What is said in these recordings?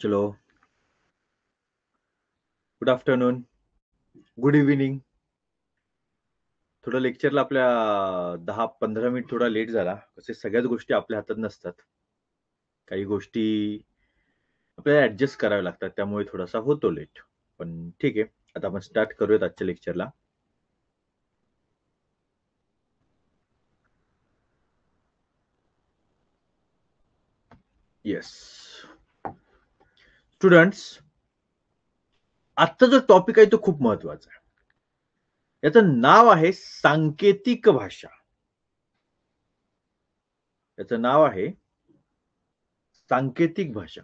चलो, good afternoon, good evening. थोडं लेक्चरला आपल्या 10-15 मिनिट थोडा लेट झाला. कसे सगळ्याच गोष्टी आपल्या हातात नसतात. काही गोष्टी आपल्याला ऍडजस्ट कराव्या लागतात, त्यामुळे थोडासा होतो लेट. पण ठीक आहे, आता आपण स्टार्ट करूयात आजच्या लेक्चरला. येस स्टुडंट्स, आजचा जो टॉपिक आहे तो खूप महत्वाचा आहे. याचं नाव आहे सांकेतिक भाषा. याचं नाव आहे सांकेतिक भाषा.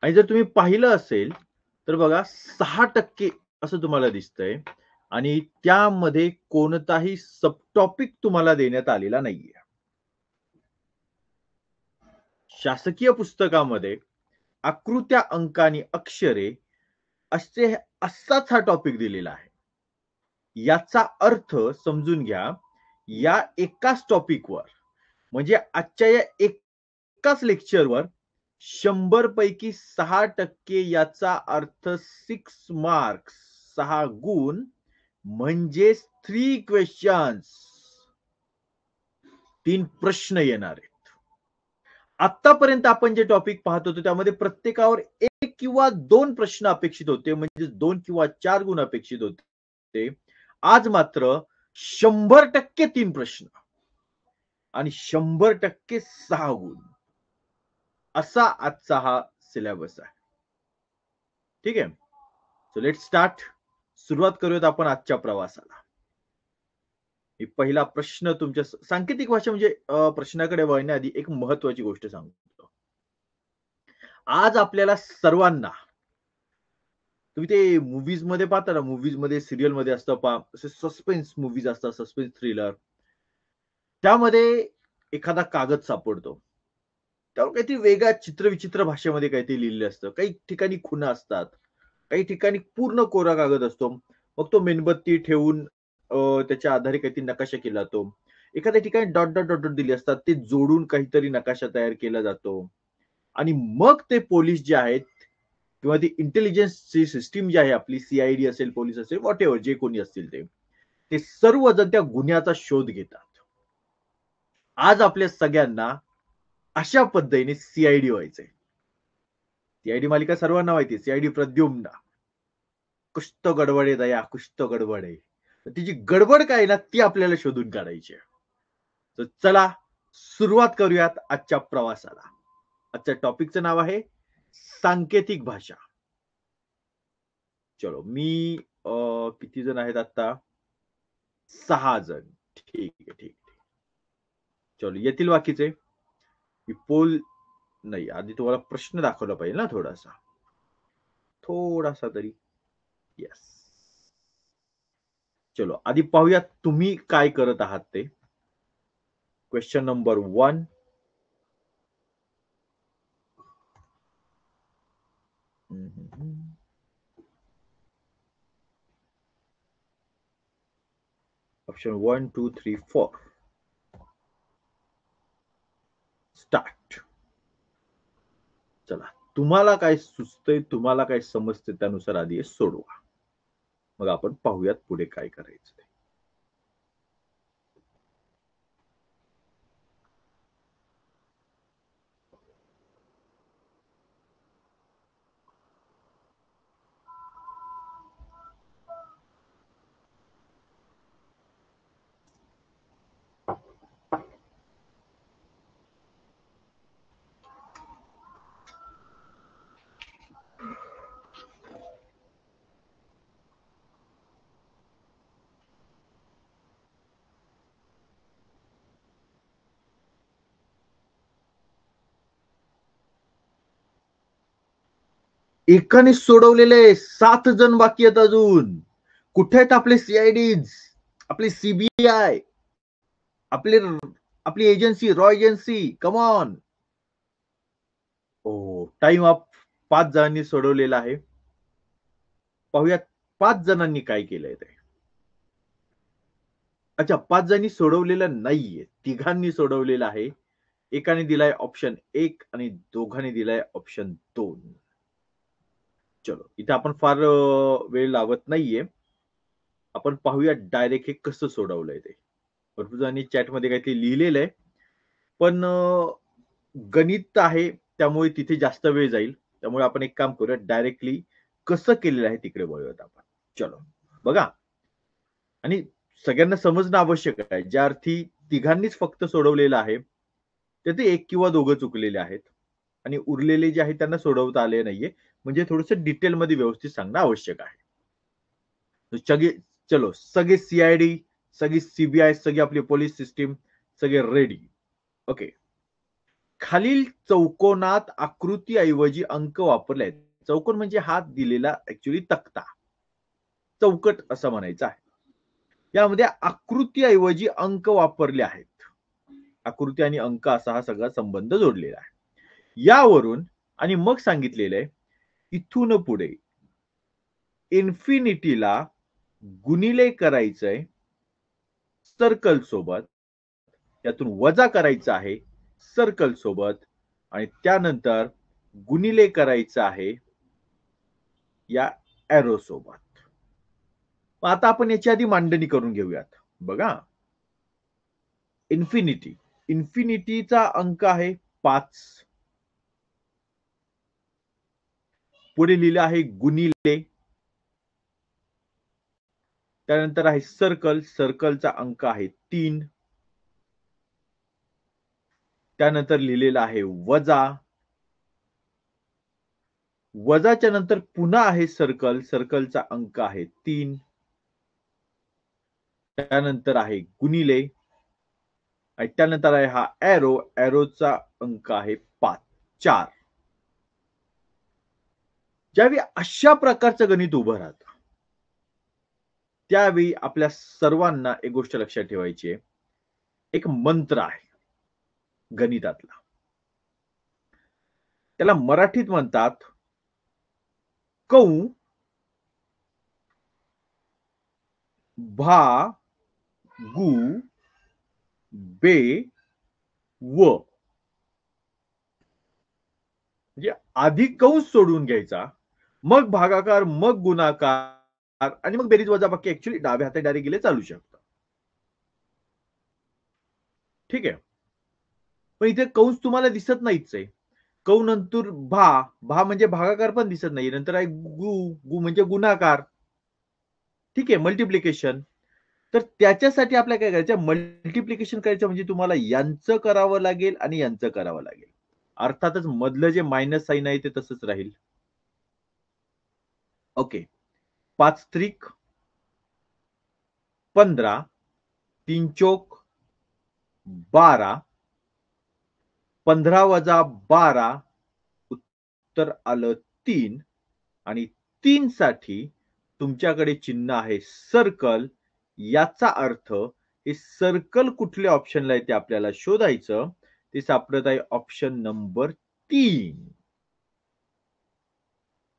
आणि जर तुम्ही पाहिलं असेल तर बघा 6% असं तुम्हाला दिसतंय आणि त्यामध्ये कोणताही सब टॉपिक तुम्हाला देण्यात आलेला नाहीये. शासकीय पुस्तकामध्ये आकृत्या, अंकानी, अक्षरे असाच हा टॉपिक दिलेला आहे. याचा अर्थ समजून घ्या, या एकाच टॉपिकवर म्हणजे आजच्या या एकाच लेक्चरवर 100 पैकी 6% याचा अर्थ 6 मार्क्स, 6 गुण म्हणजे 3 क्वेश्चन्स, 3 प्रश्न येणार आहेत. आतापर्यंत आपण जे टॉपिक पाहत होतो त्यामध्ये प्रत्येकावर 1 किंवा 2 प्रश्न अपेक्षित होते, म्हणजे 2 किंवा 4 गुण अपेक्षित होते. आज मात्र 100% 3 प्रश्न आणि 100% 6 गुण असा आजचा हा सिलेबस आहे. ठीक आहे, सो लेट स्टार्ट. सुरुवात करूयात आपण आजच्या प्रवासाला. पहिला प्रश्न तुमच्या सांकेतिक भाषा म्हणजे प्रश्नाकडे वळण्याआधी एक महत्वाची गोष्ट सांगतो. आज आपल्याला सर्वांना, तुम्ही ते मूवीज मध्ये पाहता ना, मूवीज मध्ये, सिरियल मध्ये असतं पहा, असे सस्पेन्स मूवीज असतात, सस्पेन्स थ्रिलर. त्यामध्ये एखादा कागद सापडतो, त्यावर काहीतरी वेगळ्या चित्रविचित्र भाषेमध्ये काहीतरी लिहिलेलं असतं. काही ठिकाणी खुणा असतात, काही ठिकाणी पूर्ण कोरा कागद असतो. मग तो मेणबत्ती ठेवून त्याच्या आधारे काहीतरी नकाशा केला जातो. एखाद्या ठिकाणी डॉट डॉट डॉट डॉट दिले असतात, ते जोडून काहीतरी नकाशा तयार केला जातो. आणि मग ते पोलीस जे आहेत किंवा ती इंटेलिजन्सची सिस्टीम जी आहे आपली, सीआयडी असेल, पोलीस असेल, व्हॉट एव्हर, जे कोणी असतील ते सर्वजण त्या गुन्ह्याचा शोध घेतात. आज आपल्या सगळ्यांना अशा पद्धतीने सीआयडी व्हायचंय. सीआयडी मालिका सर्वांना माहिती, सीआयडी प्रद्युम्न. कुछ तो गडबड आहे दया, कुछ तो गडबड आहे. तिची गडबड काय ना, ती आपल्याला शोधून काढायची आहे. तर चला सुरुवात करूयात आजच्या प्रवासाला. आजच्या टॉपिकचं नाव आहे सांकेतिक भाषा. चलो, मी किती जण आहेत आता? 6 जण. ठीक आहे, ठीक. चलो, येतील बाकीचे. पोल नाही, आधी तुम्हाला प्रश्न दाखवला पाहिजे ना, थोडासा तरी. येस. चलो, आधी पाहूयात तुम्ही काय करत आहात ते. Question number 1. ऑप्शन 1, 2, 3, 4. स्टार्ट. चला, तुम्हाला काय सुचतंय, तुम्हाला काय समजते, त्यानुसार आधी सोडवा. मग आपण पाहूयात पुढे काय करायचं. एकाने सोडवलेले 7 जण बाकी आहेत अजून. कुठे आहेत आपले सीआयडीज, आपली सीबीआय, आपली agency, raw agency? Come on. Time up. 5 जणांनी सोडवलेला आहे. पाहूयात 5 जणांनी काय केलंय ते. अच्छा, 5 जणांनी सोडवलेलं नाहीये, 3घांनी सोडवलेलं आहे. एकाने दिलाय ऑप्शन 1 आणि दोघांनी दिलाय ऑप्शन 2. चलो, इथे आपण फार वेळ लावत नाहीये. आपण पाहूया डायरेक्ट हे कसं सोडवलंय ते. भरपूर जणांनी चॅटमध्ये काहीतरी लिहिलेलं आहे. पण गणित आहे त्यामुळे तिथे जास्त वेळ जाईल. त्यामुळे आपण एक काम करूया, डायरेक्टली कसं केलेलं आहे तिकडे वळूयात आपण. चलो, बघा. आणि सगळ्यांना समजणं आवश्यक आहे. ज्या अर्थी तिघांनीच फक्त सोडवलेलं आहे, ते एक किंवा दोघं चुकलेले आहेत आणि उरलेले जे आहेत त्यांना सोडवता आले नाहीये. म्हणजे थोडंसं डिटेलमध्ये व्यवस्थित सांगणं आवश्यक आहे. चलो, सगळे सीआयडी, सगळी सीबीआय, सगळी आपली पोलीस सिस्टीम, सगळे रेडी. ओके. खालील चौकोनात आकृतीऐवजी अंक वापरले आहेत. चौकोन म्हणजे हात दिलेला ऍक्च्युली तक्ता, चौकट असं म्हणायचं आहे. यामध्ये आकृतीऐवजी अंक वापरले आहेत. आकृती आणि अंक असा हा सगळा संबंध जोडलेला आहे. यावरून आणि मग सांगितलेलं आहे, इथून पुढे इन्फिनिटीला गुणिले करायचंय सर्कल सोबत, त्यातून वजा करायचं आहे सर्कल सोबत आणि त्यानंतर गुणिले करायचं आहे या एरो सोबत. आता आपण याची आधी मांडणी करून घेऊयात. बघा, इन्फिनिटीचा अंक आहे 5. पुढे लिहिलं आहे गुणिले, त्यानंतर आहे सर्कल, सर्कलचा अंक आहे 3. त्यानंतर लिहिलेलं आहे वजा, वजाच्या नंतर पुन्हा आहे सर्कल, सर्कलचा अंक आहे 3. त्यानंतर आहे गुणिले आणि त्यानंतर आहे हा एरो, एरोचा अंक आहे 4. ज्यावेळी अशा प्रकारचं गणित उभं राहतं, त्यावेळी आपल्या सर्वांना एक गोष्ट लक्षात ठेवायची आहे. एक मंत्र आहे गणितातला, त्याला मराठीत म्हणतात कौ भा गु बे व. म्हणजे आधी कंस सोडून घ्यायचा, मग भागाकार, मग गुणाकार आणि मग बेरीज वजाबाकी. ऍक्च्युली डाव्या हाती डायरेक्ट गेले चालू शकतं. ठीक आहे. पण इथे कंस तुम्हाला दिसत नाहीच आहे. कौ नंतर भा म्हणजे भागाकार पण दिसत नाही. नंतर आहे गु म्हणजे गुणाकार. ठीक आहे, मल्टिप्लिकेशन. तर त्याच्यासाठी आपल्याला काय करायचं, मल्टिप्लिकेशन करायचं म्हणजे तुम्हाला यांचं करावं लागेल आणि यांचं करावं लागेल. अर्थातच मधलं जे मायनस साइन आहे ते तसंच राहील. ओके. 5 त्रिक 15, 3 चोक 12, 15 वजा 12 उत्तर आलं 3 आणि 3 साठी तुमच्याकडे चिन्ह आहे सर्कल. याचा अर्थ हे सर्कल कुठल्या ऑप्शनला आहे ते आपल्याला शोधायचं. ते सापडत आहे ऑप्शन नंबर 3.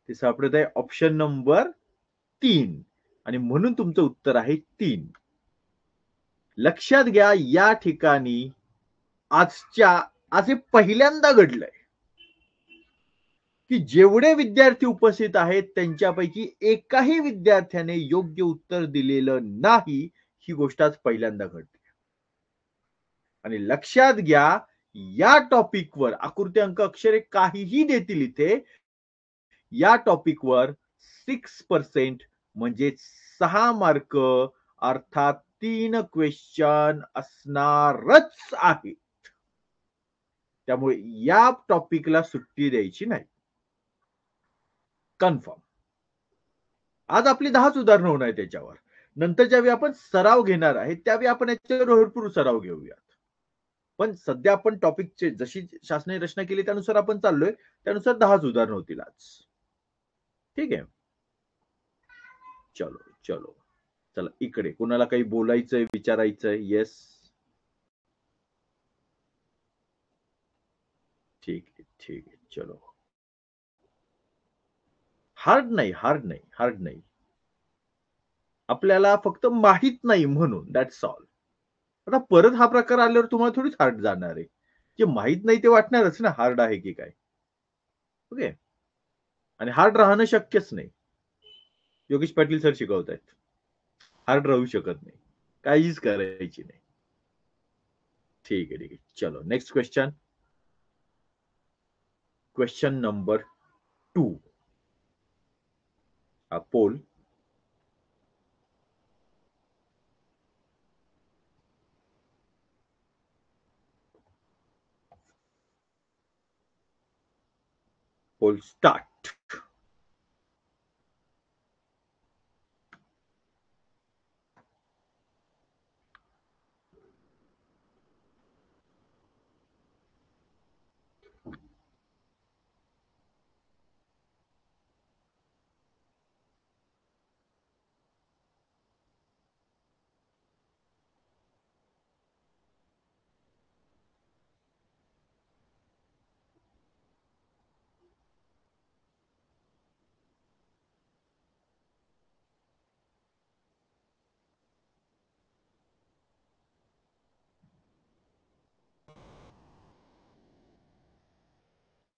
ते सापडत आहे ऑप्शन नंबर 3 आणि म्हणून तुमचं उत्तर आहे 3. लक्षात घ्या, या ठिकाणी आज हे पहिल्यांदा घडलंय की जेवढे विद्यार्थी उपस्थित आहेत त्यांच्यापैकी एकाही विद्यार्थ्याने योग्य उत्तर दिलेलं नाही. ही गोष्ट आज पहिल्यांदा घडते. आणि लक्षात घ्या, या टॉपिकवर आकृती अंक अक्षरे काहीही देतील इथे, या टॉपिकवर 6% म्हणजे 6 मार्क अर्थात 3 क्वेश्चन असणारच आहेत. त्यामुळे या टॉपिकला सुट्टी द्यायची नाही, कन्फर्म. आज आपली 10च उदाहरणं होणार आहे त्याच्यावर. नंतर ज्यावेळी आपण सराव घेणार आहे त्यावेळी आपण याच्यावर भरपूर सराव घेऊयात. पण सध्या आपण टॉपिकचे जशी शासनाने रचना केली त्यानुसार आपण चाललोय, त्यानुसार 10च उदाहरणं होतील आज. ठीक आहे. चलो चलो, चला इकडे कोणाला काही बोलायचंय, विचारायचंय? येस, ठीक आहे, ठीक आहे. चलो, हार्ड नाही. आपल्याला फक्त माहित नाही म्हणून, दॅट्स ऑल. आता परत हा प्रकार आल्यावर तुम्हाला थोडीच हार्ड जाणार आहे. जे माहित नाही ते वाटणारच ना हार्ड आहे की काय. ओके. आणि हार्ड राहणं शक्यच नाही. योगेश पाटील सर शिकवतायत. हार्ड राहू शकत नाही. काहीच करायची नाही. ठीक आहे, ठीक आहे. चलो next question. Question number 2. Poll. Poll start.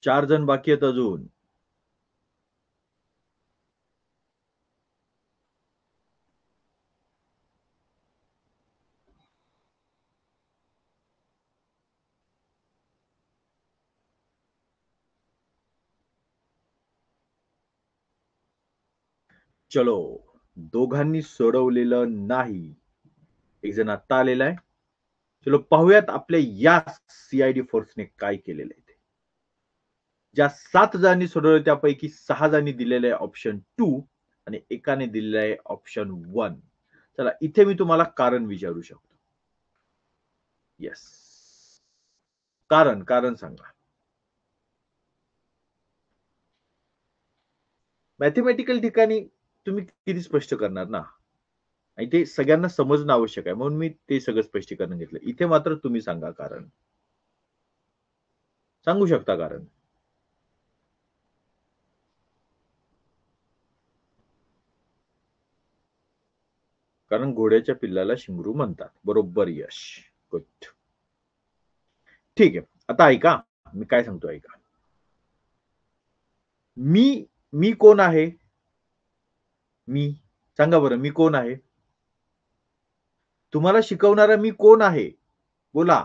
चार जण बाकी आहेत अजून. चलो, दोघांनी सोडवलेलं नाही. एक जण आता आलेला आहे. चलो पाहूयात आपल्या या सीआयडी फोर्सने काय केलेलं आहे. ज्या 7 जणांनी सोडवलं त्यापैकी 6 जणांनी दिलेलं आहे ऑप्शन 2 आणि एकाने दिलेलं आहे ऑप्शन 1. चला इथे मी तुम्हाला कारण विचारू शकतो. येस. कारण सांगा. मॅथमॅटिकल ठिकाणी तुम्ही किती स्पष्ट करणार ना, आणि ते सगळ्यांना समजणं आवश्यक आहे, म्हणून मी ते सगळं स्पष्टीकरण घेतलं. इथे मात्र तुम्ही सांगा कारण. सांगू शकता कारण. कारण घोड्याच्या पिल्लाला शिंगरू म्हणतात. बरोबर यश. गुड. ठीक आहे. आता ऐका, मी काय सांगतो ऐका. मी कोण आहे? मी. सांगा बरं, मी कोण आहे? तुम्हाला शिकवणारा मी कोण आहे? बोला.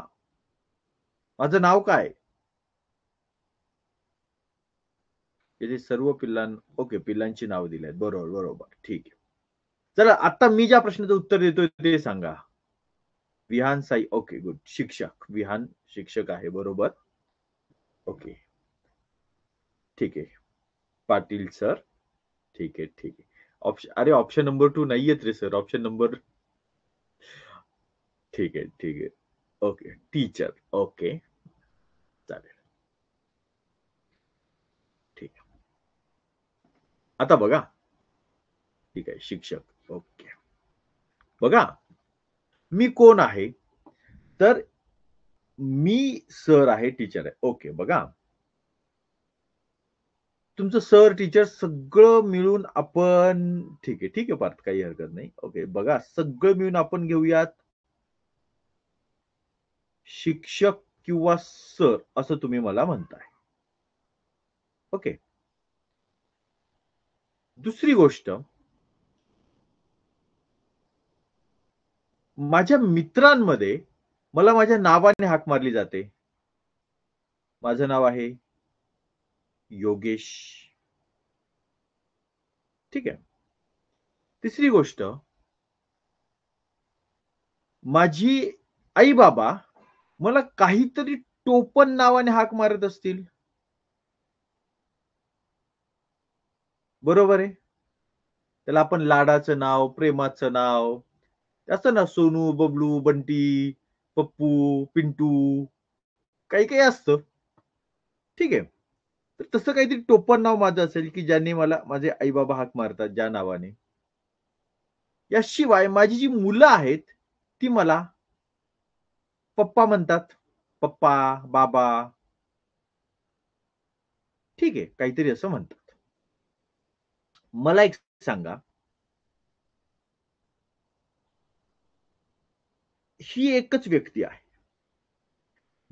माझं नाव काय? इथे सर्व ओके, पिल्लांची नाव दिली आहेत. बरोबर, बरोबर. ठीक आहे. चला आता मी ज्या प्रश्नाचं उत्तर देतोय ते सांगा. विहान साई. Okay, good. शिक्षक. विहान शिक्षक आहे. बरोबर. ओके. ठीक आहे. पाटील सर. ठीक आहे, ठीक आहे. अरे ऑप्शन नंबर 2 नाहीयेत रे सर. Option number. ठीक आहे, ठीक आहे. ओके. टीचर. ओके. चालेल. ठीक आहे. आता बघा. ठीक आहे. शिक्षक. ओके. बघा, मी कोण आहे? तर मी सर आहे, टीचर आहे. ओके. बघा, तुमचं सर टीचर सगळं मिळून आपण ठीक आहे, ठीक आहे पार्थ, काही हरकत नाही. ओके. बघा, सगळं मिळून आपण घेऊयात शिक्षक किंवा सर असं तुम्ही मला म्हणताय. ओके. दुसरी गोष्ट, माझ्या मित्रांमध्ये मला माझ्या नावाने हाक मारली जाते. माझं नाव आहे योगेश. ठीक आहे. तिसरी गोष्ट, माझी आई बाबा मला काहीतरी टोपण नावाने हाक मारत असतील. बरोबर आहे. त्याला आपण लाडाचं नाव, प्रेमाचं नाव असतं ना, सोनू, बबलू, बंटी, पप्पू, पिंटू, काही काही असतं. ठीक आहे. तर तसं काहीतरी टोपण नाव माझं असेल की ज्यांनी मला माझे आई बाबा हाक मारतात ज्या नावाने. याशिवाय माझी जी मुलं आहेत ती मला पप्पा म्हणतात. पप्पा, बाबा. ठीक आहे, काहीतरी असं म्हणतात. मला एक सांगा, ही एकच व्यक्ती आहे.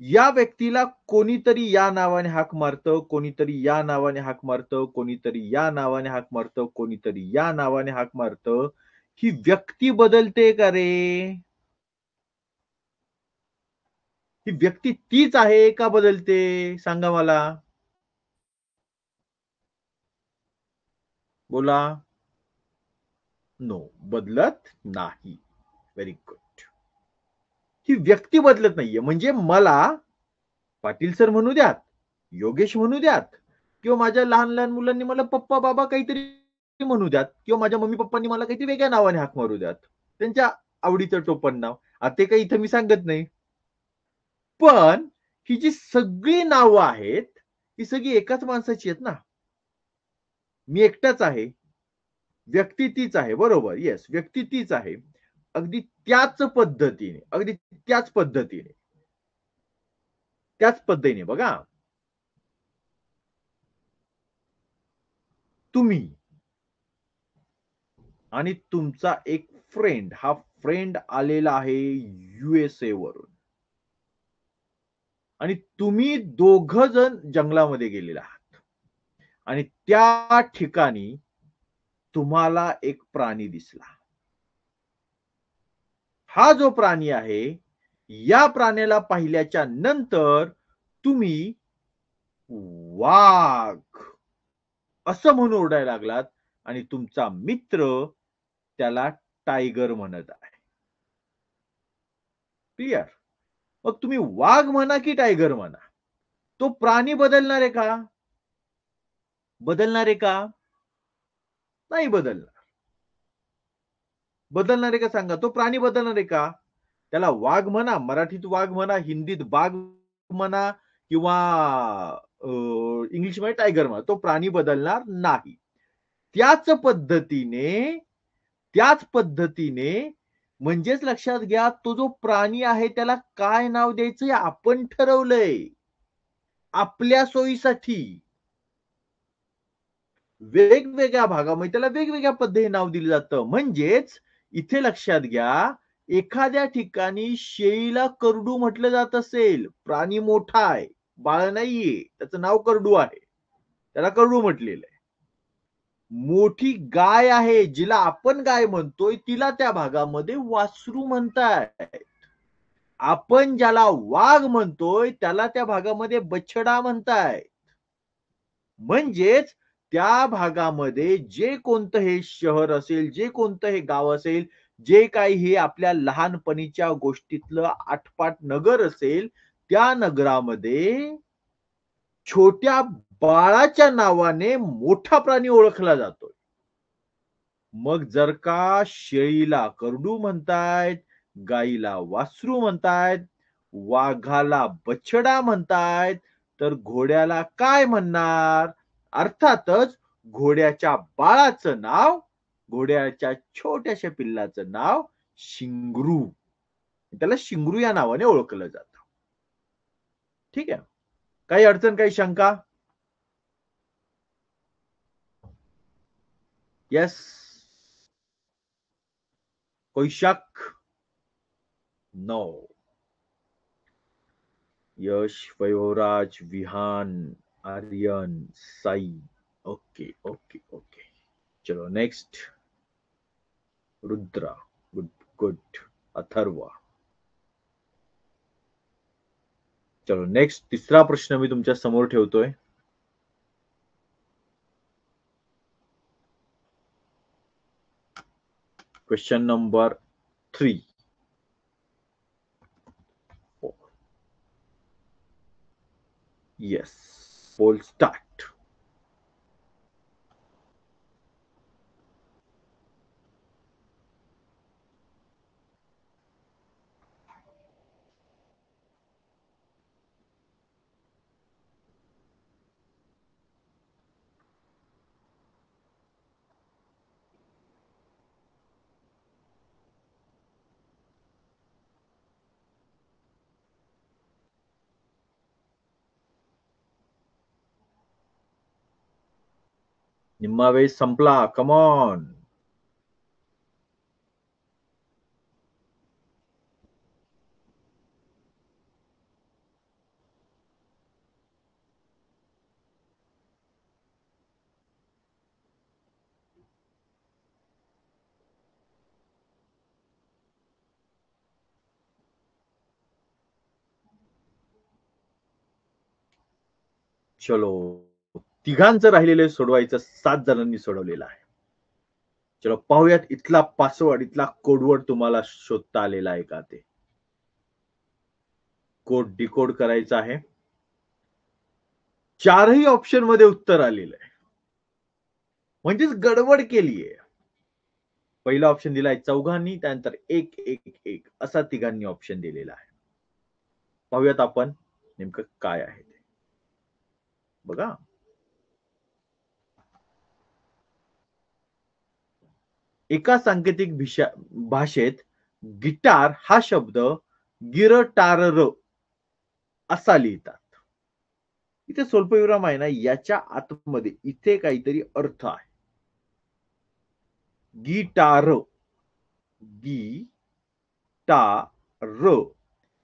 या व्यक्तीला कोणीतरी या नावाने हाक मारतं, कोणीतरी या नावाने हाक मारतं, कोणीतरी या नावाने हाक मारतं, कोणीतरी या नावाने हाक मारतं. ही व्यक्ती बदलते का रे? ही व्यक्ती तीच आहे का बदलते? सांगा मला. बोला. नो, बदलत नाही. Very good. ही व्यक्ती बदलत नाहीये. म्हणजे मला पाटील सर म्हणू द्यात, योगेश म्हणू द्यात, किंवा माझ्या लहान लहान मुलांनी मला पप्पा बाबा काहीतरी म्हणू द्यात, किंवा माझ्या मम्मी पप्पांनी मला काहीतरी वेगळ्या नावाने हाक मारू द्यात, त्यांच्या आवडीचं टोपण नाव. आता ते काही इथं मी सांगत नाही. पण ही जी सगळी नावं आहेत, ही सगळी एकाच माणसाची आहेत ना. मी एकटाच आहे, व्यक्ती तीच आहे. बरोबर, येस, व्यक्ती तीच आहे. अगदी त्याच पद्धतीने, अगदी त्याच पद्धतीने, त्याच पद्धतीने बघा, तुम्ही आणि तुमचा एक फ्रेंड, हा फ्रेंड आलेला आहे USA वरून, आणि तुम्ही दोघ जण जंगलामध्ये गेलेला आहात, आणि त्या ठिकाणी तुम्हाला एक प्राणी दिसला. हा जो प्राणी आहे, या प्राण्याला पाहिल्याच्या नंतर तुम्ही वाघ असं म्हणून ओरडायला लागलात, आणि तुमचा मित्र त्याला टायगर म्हणत आहे. क्लिअर? मग तुम्ही वाघ म्हणा की टायगर म्हणा, तो प्राणी बदलणार आहे का? बदलणार आहे का? नाही बदलणार. बदलणार आहे का सांगा? तो प्राणी बदलणार आहे का? त्याला वाघ म्हणा, मराठीत वाघ म्हणा, हिंदीत बाघ म्हणा, किंवा इंग्लिशमध्ये टायगर म्हणा, तो प्राणी बदलणार नाही. त्याच पद्धतीने, त्याच पद्धतीने, म्हणजेच लक्षात घ्या, तो जो प्राणी आहे त्याला काय नाव द्यायचं हे आपण ठरवलंय आपल्या सोयीसाठी. वेगवेगळ्या भागामध्ये त्याला वेगवेगळ्या पद्धतीने नाव दिलं जातं. म्हणजेच इथे लक्षात घ्या, एखाद्या ठिकाणी शेळीला करडू म्हटलं जात असेल, प्राणी मोठा आहे, बाळ नाहीये, त्याचं नाव करडू आहे, त्याला करडू म्हटलेलं आहे. मोठी गाय आहे, जिला आपण गाय म्हणतोय, तिला त्या भागामध्ये वासरू म्हणताय. आपण ज्याला वाघ म्हणतोय त्याला त्या भागामध्ये बछडा म्हणताय. म्हणजेच त्या भागामध्ये जे कोणतं हे शहर असेल, जे कोणतं हे गाव असेल, जे काही हे आपल्या लहानपणीच्या गोष्टीतलं आटपाट नगर असेल, त्या नगरामध्ये छोट्या बाळाच्या नावाने मोठा प्राणी ओळखला जातोय. मग जर का शेळीला करडू म्हणतायत, गाईला वासरू म्हणतायत, वाघाला बछडा म्हणतायत, तर घोड्याला काय म्हणणार? अर्थातच घोड्याच्या बाळाचं नाव, घोड्याच्या छोट्याशा पिल्लाचं नाव शिंगरू. त्याला शिंगरू या नावाने ओळखलं जातं. ठीक आहे? काही अडचण, काही शंका? येस? कोई शक? No. Yash, Vayoraj, Vihaan, Aryan, Sai. Okay okay okay. चलो next. Rudra. Good good. Atharva. चलो नेक्स्ट, तिसरा प्रश्न मी तुमच्या समोर ठेवतोय. Question number 3. Yes. Full start. निम्मा वेळ संपला. Come on. चलो, तिघांचं राहिलेलं सोडवायचं 7 जणांनी सोडवलेलं आहे. चलो पाहूयात इथला पासवर्ड, इथला कोडवर्ड तुम्हाला शोधता आलेला आहे का ते. कोड डिकोड करायचा आहे. 4ही ऑप्शन मध्ये उत्तर आलेलं आहे. म्हणजेच गडबड केलीये. पहिला ऑप्शन दिलाय चौघांनी, त्यानंतर 1 1 1 असा तिघांनी ऑप्शन दिलेला आहे. पाहूयात आपण नेमकं काय आहे ते. बघा. एका सांकेतिक भाषेत गिटार हा शब्द गिरटारर असा लिहितात. इथे स्वल्पविराम आहे ना, याच्या आतमध्ये इथे काहीतरी अर्थ आहे. गिटार,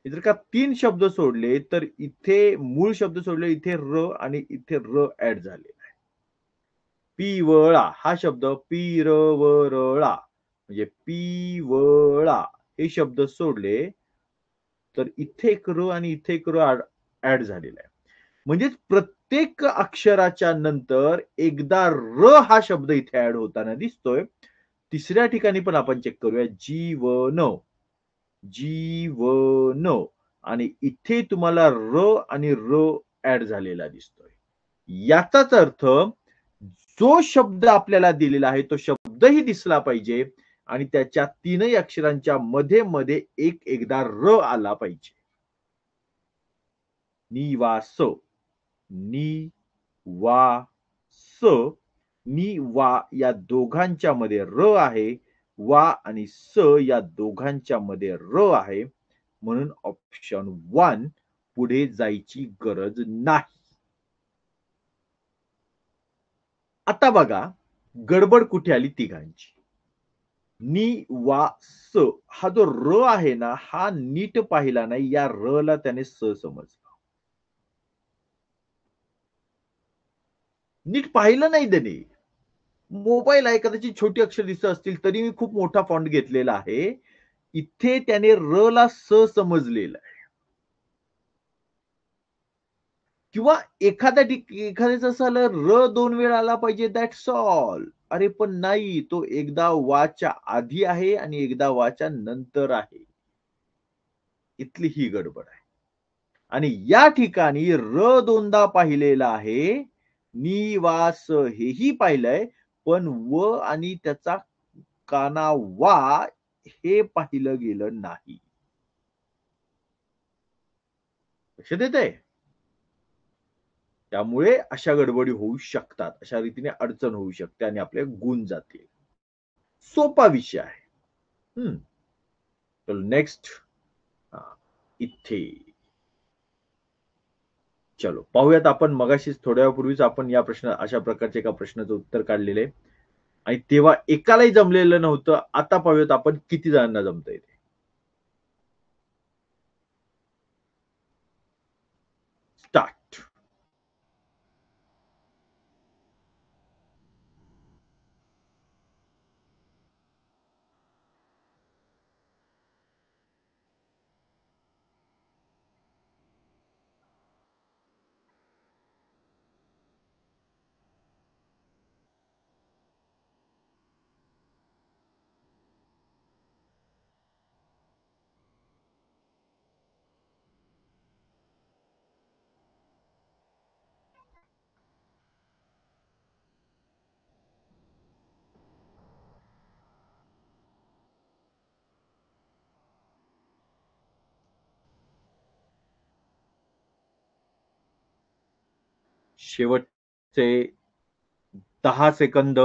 जर का 3 शब्द सोडले तर इथे मूळ शब्द सोडले, इथे र आणि इथे र ऍड झाले. पिवळा हा शब्द पिरवरळा म्हणजे पिवळा हे शब्द सोडले तर इथे एक र आणि इथे एक र ऍड झालेला आहे. म्हणजेच प्रत्येक अक्षराच्या नंतर एकदा र हा शब्द इथे ऍड होताना दिसतोय. तिसऱ्या ठिकाणी पण आपण चेक करूया. जीवन, जीवन आणि इथे तुम्हाला र आणि र ऍड झालेला दिसतोय. याचाच अर्थ जो शब्द आपल्याला दिलेला आहे तो शब्दही दिसला पाहिजे आणि त्याच्या 3ही अक्षरांच्या मध्ये मध्ये एकदा र आला पाहिजे. निवास, नि वा स, नि वा या दोघांच्या मध्ये र आहे, वा आणि स या दोघांच्या मध्ये र आहे. म्हणून ऑप्शन 1 पुढे जायची गरज नाही. आता बघा गडबड कुठे आली तिघांची. नि वा स हा जो र आहे ना, हा नीट पाहिला नाही, या र ला त्याने स समजला. नीट पाहिलं नाही त्याने. मोबाईल आहे, कदाचित छोटी अक्षर दिसत असतील तरी मी खूप मोठा फॉन्ट घेतलेला आहे. इथे त्याने र ला स समजलेला आहे. किंवा एखाद्याचं असं आलं र 2 वेळा आला पाहिजे, दॅट्स ऑल. अरे पण नाही, तो एकदा वाच्या आधी आहे आणि एकदा वाच्या नंतर आहे. इथली ही गडबड आहे. आणि या ठिकाणी र 2दा पाहिलेला आहे, निवास हेही पाहिलंय, पण व आणि त्याचा काना वा हे पाहिलं गेलं नाही. लक्षात येतंय? त्यामुळे अशा गडबडी होऊ शकतात. अशा रीतीने अडचण होऊ शकते आणि आपले गुण जातील. सोपा विषय आहे. चलो नेक्स्ट. इथे चलो पाहूयात आपण. मगाशीच थोड्या वेळापूर्वीच आपण या अशा प्रकारच्या एका प्रश्नाचं उत्तर काढलेलं आहे आणि तेव्हा एकालाही जमलेलं नव्हतं. आता पाहूयात आपण किती जणांना जमतंय ते. स्टार्ट. शेवटचे 10 सेकंद.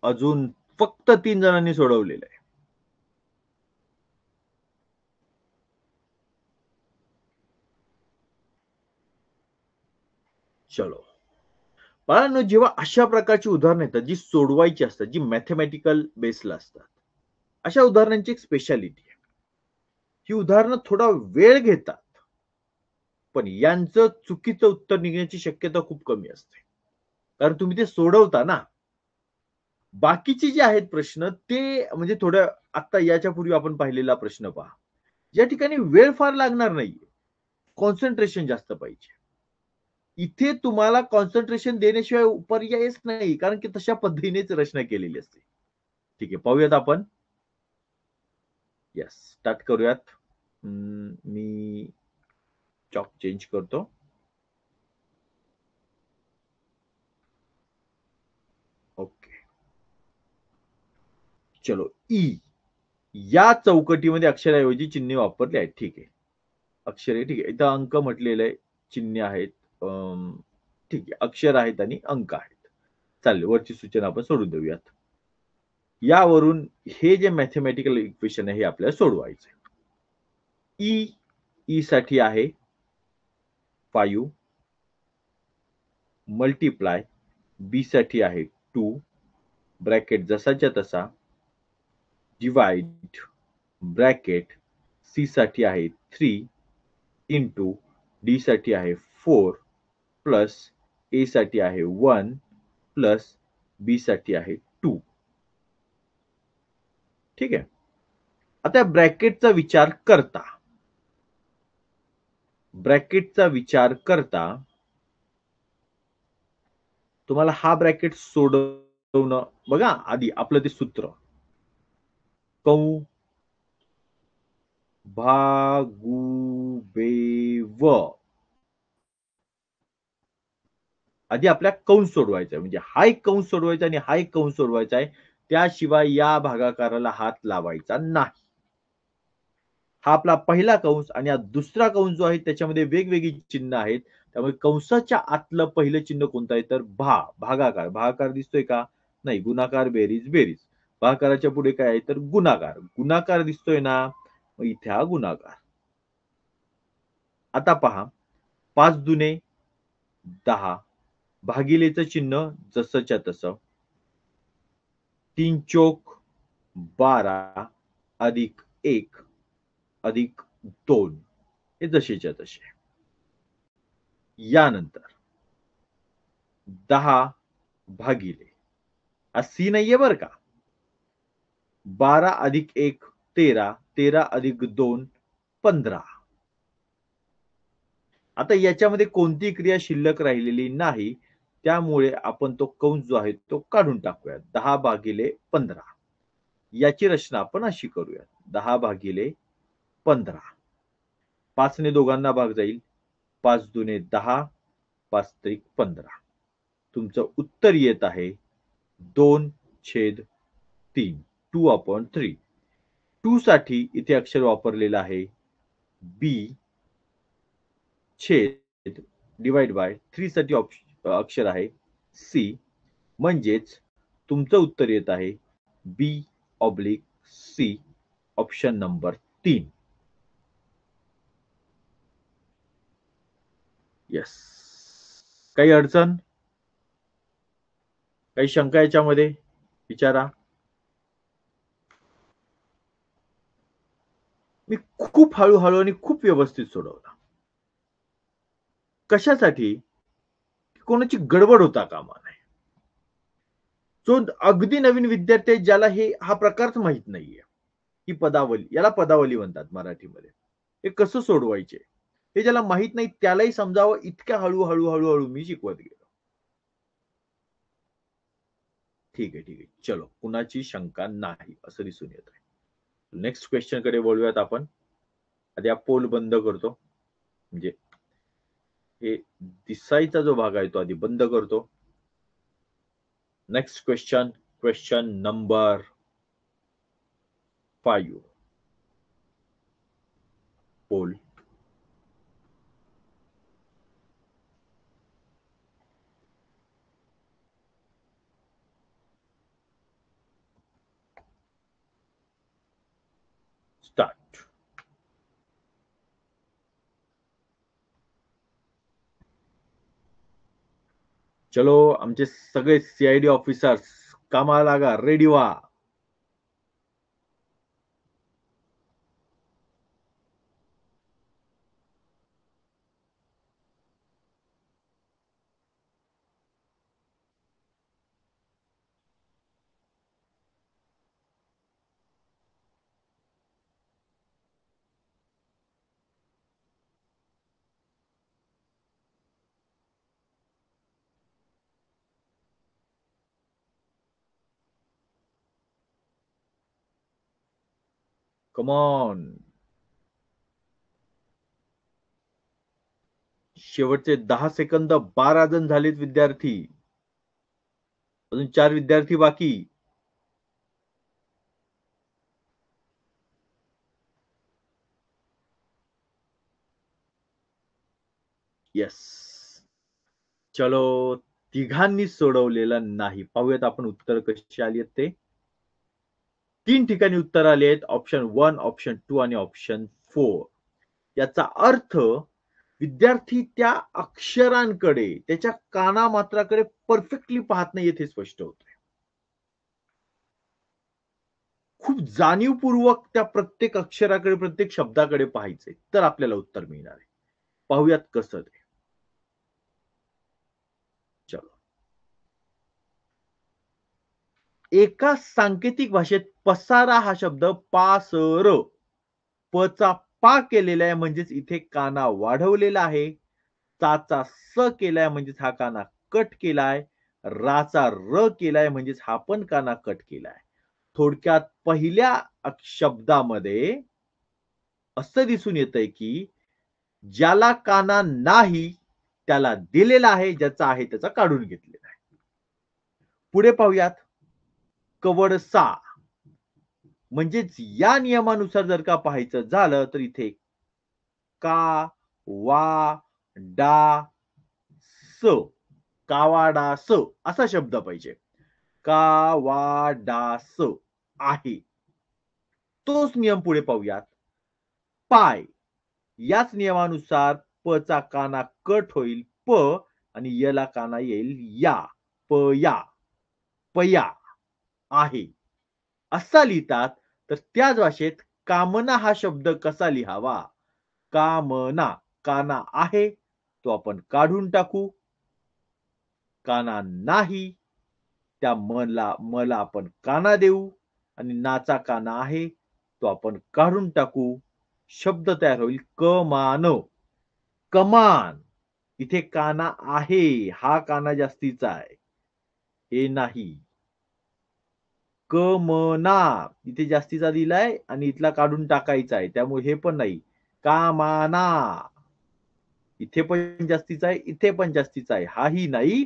अजून फक्त 3 जणांनी सोडवलेलं आहे. चलो बाळांनो, जेव्हा अशा प्रकारची उदाहरणं येतात जी सोडवायची असतात, जी मॅथमॅटिकल बेसला असतात, अशा उदाहरणांची एक स्पेशालिटी आहे. ही उदाहरणं थोडा वेळ घेतात, पण यांचं चुकीचं उत्तर निघण्याची शक्यता खूप कमी असते. कारण तुम्ही ते सोडवता ना. बाकीचे जे आहेत प्रश्न ते म्हणजे थोड्या आता याच्यापूर्वी आपण पाहिलेला प्रश्न पहा. या ठिकाणी वेळ फार लागणार नाहीये. कॉन्सन्ट्रेशन जास्त पाहिजे. इथे तुम्हाला कॉन्सन्ट्रेशन देण्याशिवाय पर्यायच नाही, कारण की तशा पद्धतीनेच रचना केलेली असते. ठीक आहे, पाहूयात आपण. येस, स्टार्ट करूयात. मी चॉक चेंज करतो. ओके, चलो. ई या चौकटीमध्ये अक्षराऐवजी चिन्हे वापरले आहेत. ठीक आहे, अक्षरे ठीक आहे. इथं अंक म्हटलेलं आहे, चिन्हे आहेत. ठीक आहे, अक्षर आहेत आणि अंक आहेत. चालेल, वरची सूचना आपण सोडून देऊयात. यावरून हे जे मॅथमॅटिकल इक्वेशन आहे हे आपल्याला सोडवायचं आहे. ई साठी आहे 5 मल्टिप्लाय, बी साठी आहे 2 ब्रॅकेट जसाच्या तसा, डिवाइड ब्रॅकेट, सी साठी आहे 3 इंटू, डी साठी आहे 4 प्लस ए साठी आहे 1 प्लस बी साठी आहे 2. ठीक आहे. आता ब्रॅकेटचा विचार करता तुम्हाला हा ब्रॅकेट सोडवणं बघा. आधी आपलं ते सूत्र भागुबेव, आधी आपल्या कंस सोडवायचा आहे. म्हणजे हा एक कंस सोडवायचा आणि हा एक कंस सोडवायचा आहे. त्याशिवाय या भागाकाराला हात लावायचा नाही. हा आपला पहिला कंस आणि हा दुसरा कंस जो आहे त्याच्यामध्ये वेगवेगळी चिन्ह आहेत. त्यामुळे कंसाच्या आतलं पहिलं चिन्ह कोणतं आहे तर भागाकार. भागाकार दिसतोय का? नाही. गुणाकार, बेरीज, बेरीज. भागाकाराच्या पुढे काय आहे तर गुणाकार. गुणाकार दिसतोय ना? मग इथे हा गुणाकार. आता पहा, 5 दुने 10 भागिलेचं चिन्ह जसंच्या तसं. 3 चोक 12 अधिक 1 अधिक 2 हे जसेच्या तसे. यानंतर 10 भागिले, हा सी नाहीये बरं का. 12 अधिक 1 13, 13 अधिक 2 15. आता याच्यामध्ये कोणती क्रिया शिल्लक राहिलेली नाही. त्यामुळे आपण तो कंस जो आहे तो काढून टाकूया. 10 भागिले 15. याची रचना आपण अशी करूया. 10 भागिले 15. 5 ने दोघांना भाग जाईल. 5 दुने 10, 5 त्रिक 15. तुमचं उत्तर येत आहे 2/3. 2/3. 2 साठी इथे अक्षर वापरलेलं आहे बी छेद डिवाइड बाय 3 साठी अक्षर आहे सी. म्हणजेच तुमचं उत्तर येत आहे B oblique C, option number 3. Yes. काही अडचण, काही शंका याच्यामध्ये विचारा. मी खूप हळूहळू आणि खूप व्यवस्थित सोडवला. कशासाठी? कोणाची गडबड होता कामा नये. जो अगदी नवीन विद्यार्थी आहे, ज्याला हा प्रकारच माहित नाहीये. ही पदावली, याला पदावली म्हणतात मराठीमध्ये. हे कसं सोडवायचे हे ज्याला माहित नाही त्यालाही समजावं इतक्या हळू मी शिकवत गेलो. ठीक आहे, ठीक आहे. चलो, कुणाची शंका नाही असं दिसून येत आहे. नेक्स्ट क्वेश्चन कडे बोलूयात आपण. आधी हा पोल बंद करतो. म्हणजे हे दिसायचा जो भाग आहे तो आधी बंद करतो. Next question number 5. Poll. Start. चलो, आमचे सगळे सीआयडी ऑफिसर्स कामाला लागा, रेडी व्हा. Come on. शेवटचे 10 सेकंद. 12 जण झालेत विद्यार्थी. अजून 4 विद्यार्थी बाकी. येस. चलो, तिघांनी सोडवलेलं नाही. पाहूयात आपण उत्तर कशी आली आहेत ते. 3 ठिकाणी उत्तर आले आहेत. ऑप्शन 1, ऑप्शन 2 आणि ऑप्शन 4. याचा अर्थ विद्यार्थी त्या अक्षरांकडे, त्याच्या कानामात्राकडे परफेक्टली पाहत नाहीयेत हे स्पष्ट होतंय. खूप जाणीवपूर्वक त्या प्रत्येक अक्षराकडे, प्रत्येक शब्दाकडे पाहायचंय, तर आपल्याला उत्तर मिळणार आहे. पाहूयात कसं ते. चलो. एका सांकेतिक भाषेत पसारा हा शब्द पासर, पचा पा केलेला आहे म्हणजेच इथे काना वाढवलेला आहे. चाचा स केलाय म्हणजेच हा काना कट केलाय. राचा र केलाय म्हणजेच हा पण काना कट केलाय. थोडक्यात पहिल्या शब्दामध्ये असं दिसून येतंय की ज्याला काना नाही त्याला दिलेला आहे, ज्याचा आहे त्याचा काढून घेतलेला आहे. पुढे पाहूयात. कवडसा म्हणजेच या नियमानुसार जर का पाहायचं झालं तर इथे का, वा, डा, स, कावाडा स असा शब्द पाहिजे. का, वा, डा, स आहे. तोच नियम पुढे पाहूयात. पाय याच नियमानुसार प चा काना कट होईल प आणि यला काना येईल या. पया, पया आहे असा लिहितात. तर त्याच भाषेत कामना हा शब्द कसा लिहावा? कामना, काना आहे तो आपण काढून टाकू. काना नाही त्या मला आपण काना देऊ आणि नाचा काना आहे तो आपण काढून टाकू. शब्द तयार होईल कमान. कमान. इथे काना आहे, हा काना जास्तीचा आहे, हे नाही. कमना इथे जास्तीचा दिलाय आणि इथला काढून टाकायचा आहे, त्यामुळे हे पण नाही. कामाना इथे पण जास्तीचा आहे, इथे पण जास्तीचा आहे, हाही नाही.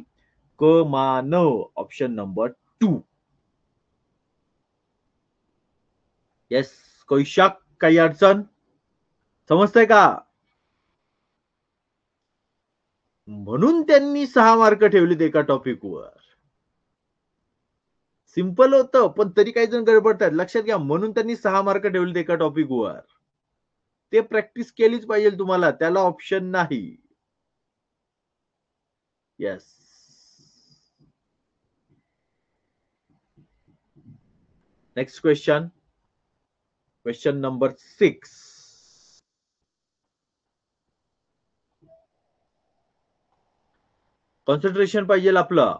कमान. Option number 2. येस. काही शक, काही अडचण? समजतंय का? म्हणून त्यांनी 6 मार्क ठेवलेत एका टॉपिकवर. सिंपल होतं, पण तरी काही जण गडबडतात. लक्षात घ्या, म्हणून त्यांनी 6 मार्क ठेवलेत एका टॉपिकवर. ते प्रॅक्टिस केलीच पाहिजे तुम्हाला, त्याला ऑप्शन नाही. Yes. Next question. Question number 6. Concentration पाहिजे आपलं.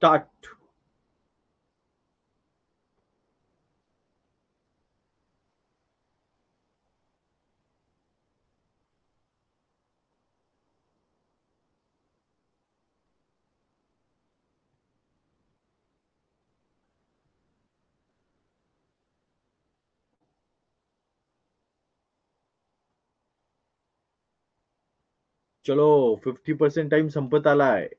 स्टार्ट. चलो, 50% टाइम संपत आलाय.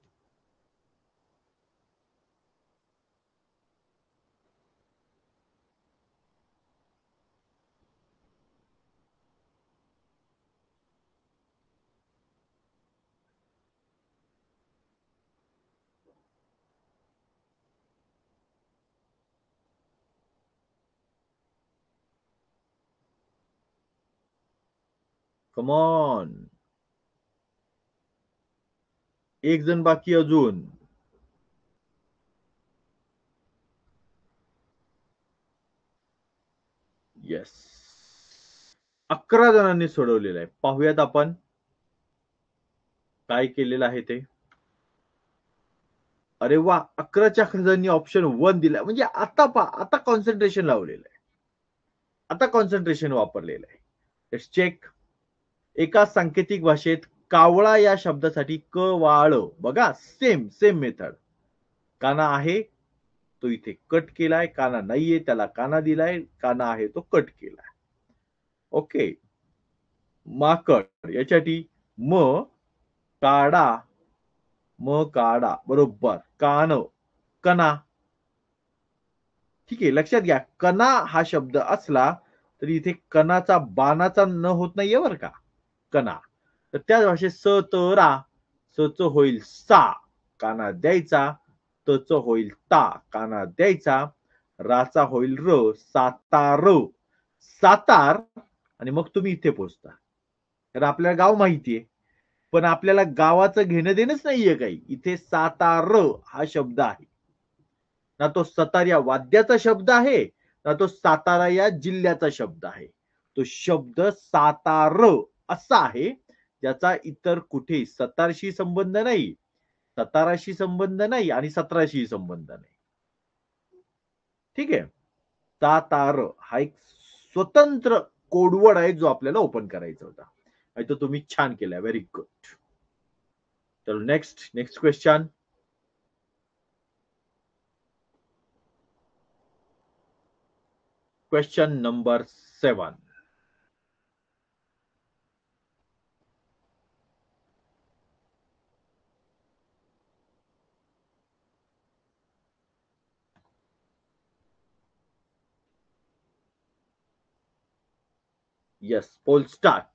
Come on. एक जण बाकी अजून. येस. 11 जणांनी सोडवलेलं आहे. पाहूयात आपण काय केलेलं आहे ते. अरे वा, 11च्या 11 जणांनी ऑप्शन 1 दिला. म्हणजे आता कॉन्सन्ट्रेशन लावलेलं आहे, आता कॉन्सन्ट्रेशन वापरलेलं आहे. Let's check. एका सांकेतिक भाषेत कावळा या शब्दासाठी कवाळ, बघा सेम सेम मेथड. काना आहे तो इथे कट केलाय, काना नाहीये त्याला काना दिलाय, काना आहे तो कट केलाय. ओके. माकड याच्यासाठी म काडा, म काडा बरोबर, कान कना. ठीक आहे, लक्षात घ्या कणा हा शब्द असला तरी इथे कणाचा बाणाचा न होत नाहीये बरं का, कणा. तर त्याच भाषेत स त रा, स च होईल सा, काना द्यायचा, त च होईल ता, काना द्यायचा, राचा होईल र, सातार, सातार. आणि मग तुम्ही इथे पोहोचता. तर आपल्याला गाव माहितीये, पण आपल्याला गावाचं घेणं देणंच नाहीये काही. इथे सातार हा शब्द आहे. ना तो सतार या वाद्याचा शब्द आहे, ना तो सातारा या जिल्ह्याचा शब्द आहे. तो शब्द सातार असा आहे, ज्याचा इतर कुठे सतारशी संबंध नाही, सताराशी संबंध नाही आणि सतराशी संबंध नाही. ठीक आहे. सातार हा एक स्वतंत्र कोडवर्ड आहे जो आपल्याला ओपन करायचा होता. तो तुम्ही छान केलाय, व्हेरी गुड. चलो next question. Question number 7. Yes, poll start.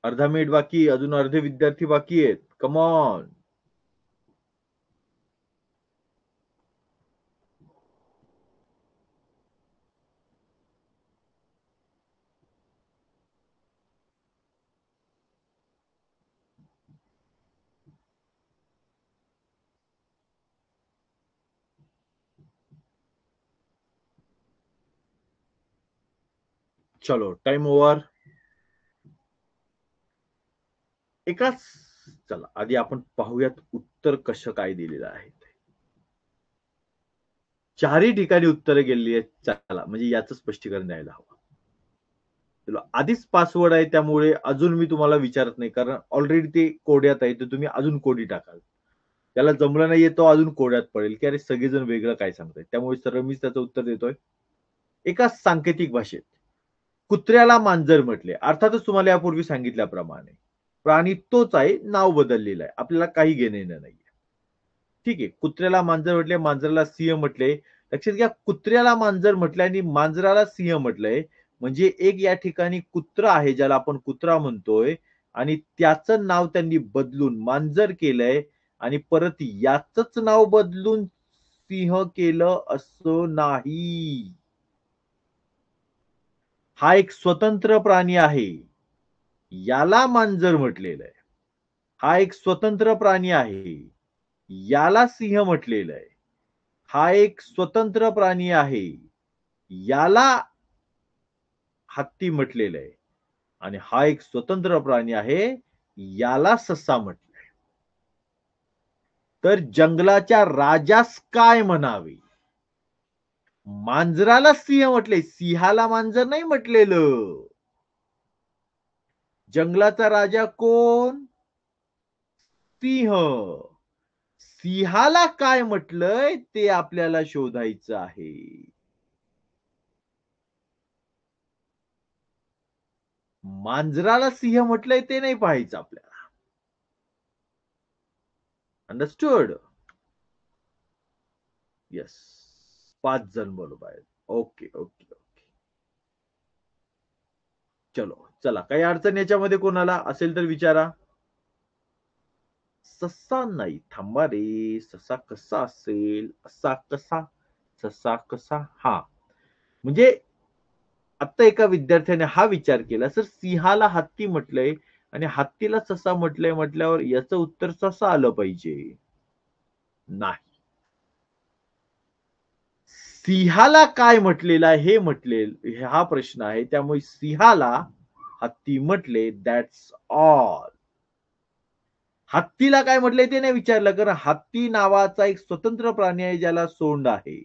अर्धा मिनिट बाकी, अजून अर्धे विद्यार्थी बाकी आहेत. कम ऑन. चलो टाइम ओव्हर. एकाच चला आधी आपण पाहूयात उत्तर कसं काय दिलेलं आहे. चारही ठिकाणी उत्तरं गेलेली आहेत. चला म्हणजे याचं स्पष्टीकरण द्यायला हवं. चला आधीच पासवर्ड आहे त्यामुळे अजून मी तुम्हाला विचारत नाही, कारण ऑलरेडी ते कोड्यात आहे, तर तुम्ही अजून कोडी टाकाल. त्याला जमलं नाहीये तो अजून कोड्यात पडेल की अरे सगळेजण वेगळं काय सांगताय. त्यामुळे सरळ मीच त्याचं उत्तर देतोय. एका सांकेतिक भाषेत कुत्र्याला मांजर म्हटले. अर्थातच तुम्हाला यापूर्वी सांगितल्याप्रमाणे प्राणी तोच आहे, नाव बदललेलं आहे. आपल्याला काही घेणं येणं नाहीये. ठीक आहे. कुत्र्याला मांजर म्हटले, मांजराला सिंह म्हटले. लक्षात घ्या कुत्र्याला मांजर म्हटलंय आणि मांजराला सिंह म्हटलंय. म्हणजे एक या ठिकाणी कुत्रा आहे ज्याला आपण कुत्रा म्हणतोय आणि त्याचं नाव त्यांनी बदलून मांजर केलंय आणि परत याचंच नाव बदलून सिंह केलं असं नाही. हा एक स्वतंत्र प्राणी आहे. याला मांजर म्हटलेलं आहे. हा एक स्वतंत्र प्राणी आहे. याला सिंह म्हटलेलं आहे. हा एक स्वतंत्र प्राणी आहे. याला हत्ती म्हटलेलं आहे. आणि हा एक स्वतंत्र प्राणी आहे. याला ससा म्हटलंय. तर जंगलाच्या राजास काय म्हणावे? मांजराला सिंह म्हटले, सिंहाला मांजर नाही म्हटलेलं. जंगलाचा राजा कोण? सिंह. सिंहाला काय म्हटलंय ते आपल्याला शोधायचं आहे. मांजराला सिंह म्हटलंय ते नाही पाहायचं आपल्याला. अंडरस्टूड? येस. 5 जण बरोबर आहेत. Okay okay okay. चलो चला, काही अडचण याच्यामध्ये कोणाला असेल तर विचारा. ससा नाही, थांबा रे. ससा कसा असेल? असा कसा? ससा कसा? हा. म्हणजे आता एका विद्यार्थ्याने हा विचार केला, सर सिंहाला हत्ती म्हटलंय आणि हत्तीला ससा म्हटलंय म्हटल्यावर याचं उत्तर ससा आलं पाहिजे. नाही. सिंहाला काय म्हटलेलं आहे हे हा प्रश्न आहे. त्यामुळे सिंहाला हत्ती म्हटले, दॅट्स ऑल. हत्तीला काय म्हटलंय ते नाही विचारलं, कारण हत्ती नावाचा एक स्वतंत्र प्राणी आहे ज्याला सोंड आहे.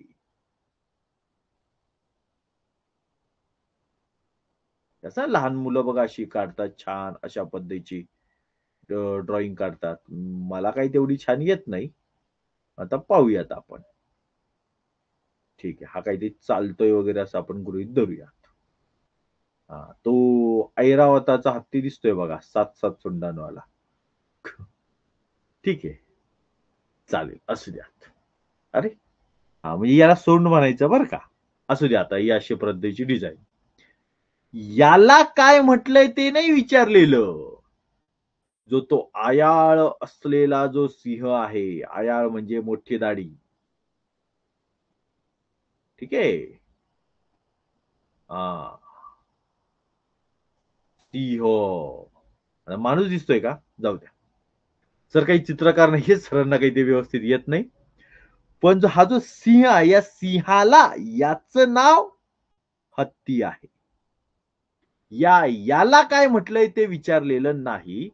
कसं लहान मुलं बघा अशी काढतात छान अशा पद्धतीची ड्रॉइंग काढतात. मला काही तेवढी छान येत नाही. आता पाहूयात आपण. ठीक आहे. हा काहीतरी चालतोय वगैरे असं आपण गृहीत धरूया. हां, तो ऐरावताचा हत्ती दिसतोय बघा 7-7 सोंडांवाला. ठीक आहे. चालेल. असू द्यात. अरे! हां, म्हणजे याला सोंड म्हणायचं बरं का. असू द्या आता ही अशी पद्धतीची डिझाइन. याला काय म्हटलंय ते नाही विचारलेलं. जो तो आयाळ असलेला जो सिंह आहे. आयाळ म्हणजे मोठी दाढी. ठीक आहे. हां. सिंह. माणूस दिसतोय का? जाऊ द्या. सर काही चित्रकार नाहीये, सरांना काही ते व्यवस्थित येत नाही. पण हा जो सिंह आहे, या सिंहाला याचं नाव हत्ती आहे. याला काय म्हटलंय ते विचारलेलं नाही.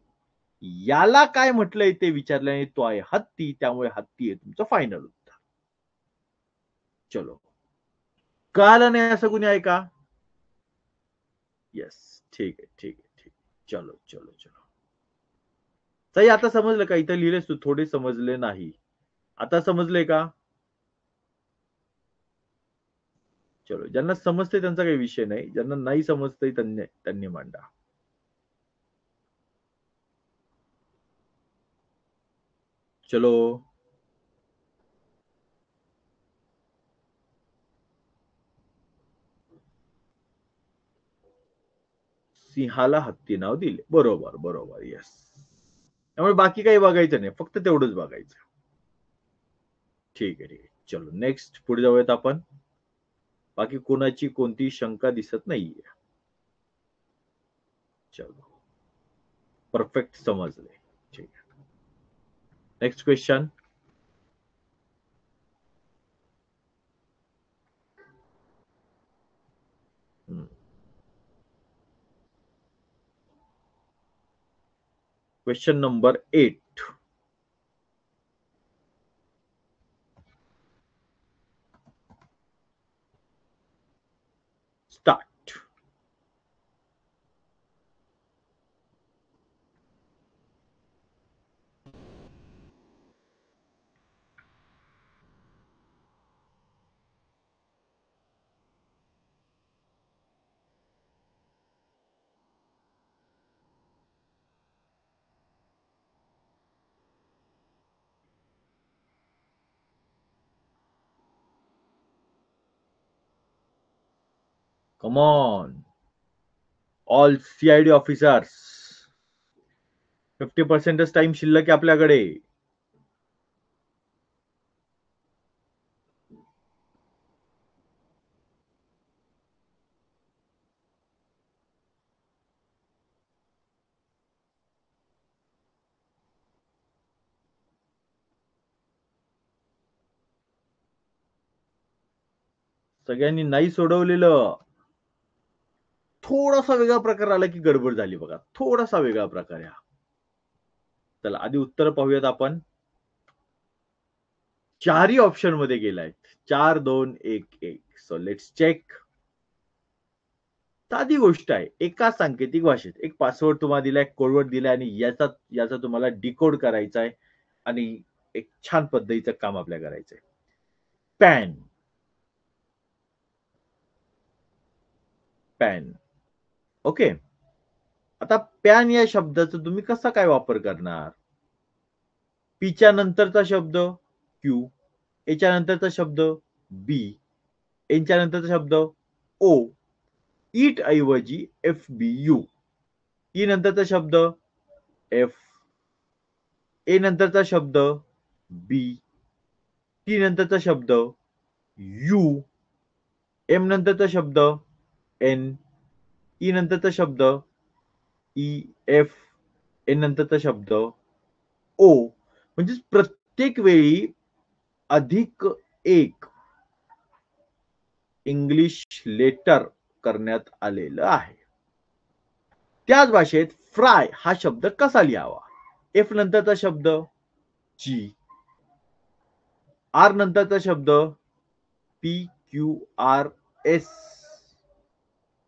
याला काय म्हटलंय ते विचारलं नाही. तो आहे हत्ती. त्यामुळे हत्ती आहे तुमचं फायनल उत्तर. चलो. कळालं नाही असं कुणी आहे का? येस. ठीक आहे, ठीक आहे, ठीक आहे. चलो, चलो, चलो. ताई आता समजलं का? इथं लिहिलेस तू थोडे समजले नाही. आता समजले का? चलो. ज्यांना समजतंय त्यांचा काही विषय नाही. ज्यांना नाही समजतंय त्यांनी मांडा. चलो. सिंहाला हत्ती नाव दिले. बरोबर, बरोबर. येस. त्यामुळे बाकी काही बघायचं नाही. फक्त तेवढंच बघायचं. ठीक आहे, ठीक आहे. चलो नेक्स्ट पुढे जाऊयात आपण. बाकी कोणाची कोणतीही शंका दिसत नाहीये. चलो. परफेक्ट समजले. ठीक आहे. Next question. Question number 8. Start. Come on. All CID officers. 50% time शिल्लक आहे आपल्याकडे. सगळ्यांनी नाही सोडवलेलं. थोडासा वेगळा प्रकार आला की गडबड झाली बघा. थोडासा वेगळा प्रकार आहे हा. चला आधी उत्तर पाहूयात आपण. चारही ऑप्शन मध्ये गेलाय. 4, 2, 1, 1. So let's check. साधी गोष्ट आहे. एका सांकेतिक भाषेत एक पासवर्ड तुम्हाला दिलाय, कोडवर्ड दिलाय आणि याचा तुम्हाला डिकोड करायचा आहे आणि एक छान पद्धतीचं काम आपल्याला करायचंय. पॅन. पॅन. ओके. आता पॅन या शब्दाचा तुम्ही कसा काय वापर करणार? पीच्या नंतरचा शब्द क्यू, एच्या नंतरचा शब्द बी, एनच्या नंतरचा शब्द ओ, ईट ऐवजी FBU, ई नंतरचा शब्द एफ, ए नंतरचा शब्द बी, टी नंतरचा शब्द यू, एम नंतरचा शब्द एन, ई नंतरचा शब्द ई, एफ, एन नंतरचा शब्द ओ. म्हणजे प्रत्येक वेळी अधिक एक इंग्लिश लेटर करण्यात आलेलं आहे. त्याच भाषेत फ्राय हा शब्द कसा लिहावा? एफ नंतरचा शब्द जी, आर नंतरचा शब्द पी क्यू आर एस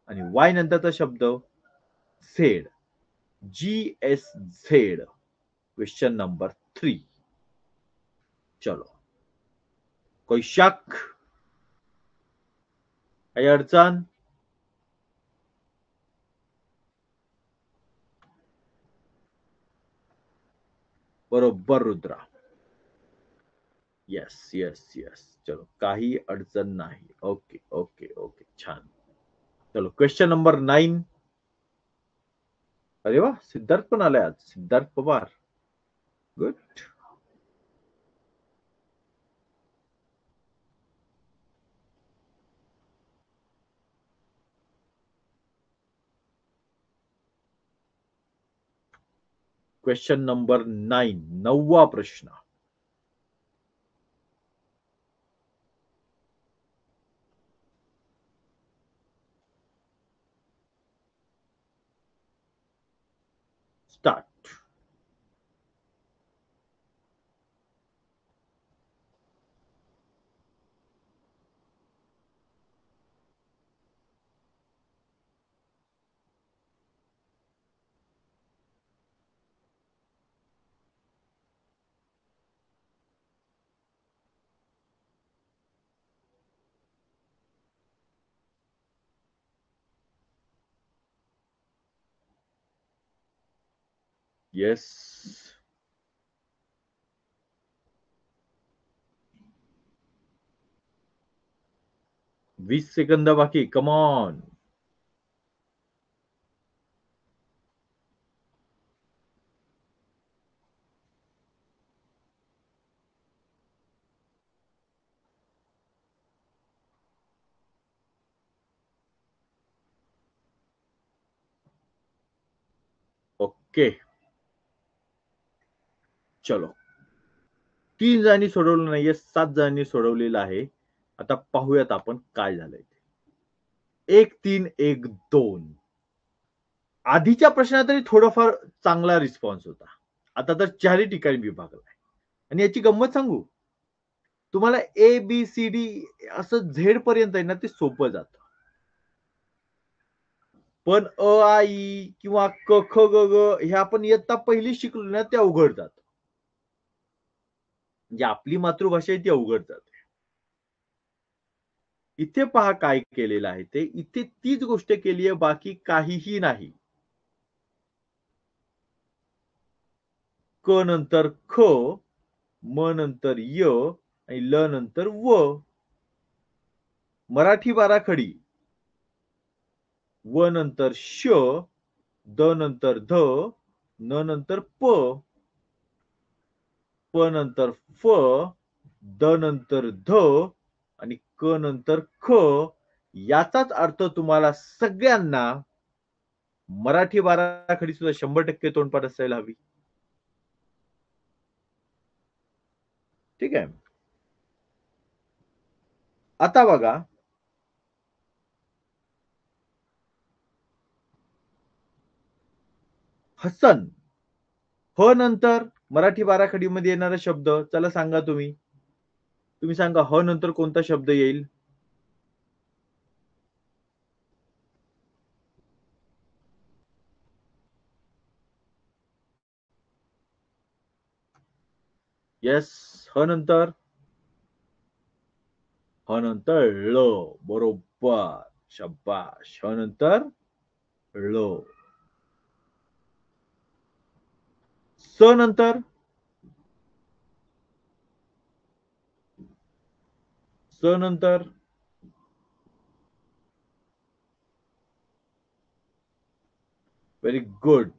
आणि वाय नंतरचा शब्द Z, G S Z. Question number 3. चलो, कोई शक, काही अडचण? बरोबर रुद्रा. Yes yes yes. चलो, काही अडचण नाही. ओके ओके ओके, छान. चलो, क्वेश्चन नंबर 9. अरे वा, सिद्धार्थ पण आलाय आज. Siddharth Pawar, good. Question number 9, 9वा प्रश्न. स्टार्ट. येस. 20 सेकंद बाकी. Come on. ओके, चलो. 3 जणांनी सोडवलं नाहीये, 7 जणांनी सोडवलेलं आहे. आता पाहूयात आपण काय झालंय ते. 1 3 1 2. आधीच्या प्रश्नात तरी थोडाफार चांगला रिस्पॉन्स होता. आता तर चारही ठिकाणी विभागलाय. आणि याची गंमत सांगू तुम्हाला, ए बी सी डी असं झेड पर्यंत आहे ना, ते सोपं जातं. पण अ आ इ किंवा क ख ग ग हे आपण इयत्ता पहिली शिकलो ना, ते अवघड जातं. म्हणजे आपली मातृभाषा आहे ती अवघड जाते. इथे पहा काय केलेलं आहे ते. इथे तीच गोष्ट केली आहे, बाकी काहीही नाही. क नंतर ख, म नंतर य आणि ल नंतर व. मराठी बाराखडी व नंतर श, द नंतर ध, न नंतर प, प नंतर फ, द नंतर ध आणि क नंतर ख. याचाच अर्थ तुम्हाला सगळ्यांना मराठी बाराखडी सुद्धा 100% तोंडपाठ असायला हवी. ठीक आहे. आता बघा, हसन, ह नंतर मराठी बाराखडीमध्ये येणारा शब्द. चला सांगा तुम्ही. तुम्ही सांगा, ह नंतर कोणता शब्द येईल? येस, ह नंतर ळ. बरोबर, शब्बाश. ह नंतर ळ. स नंतर व्हेरी गुड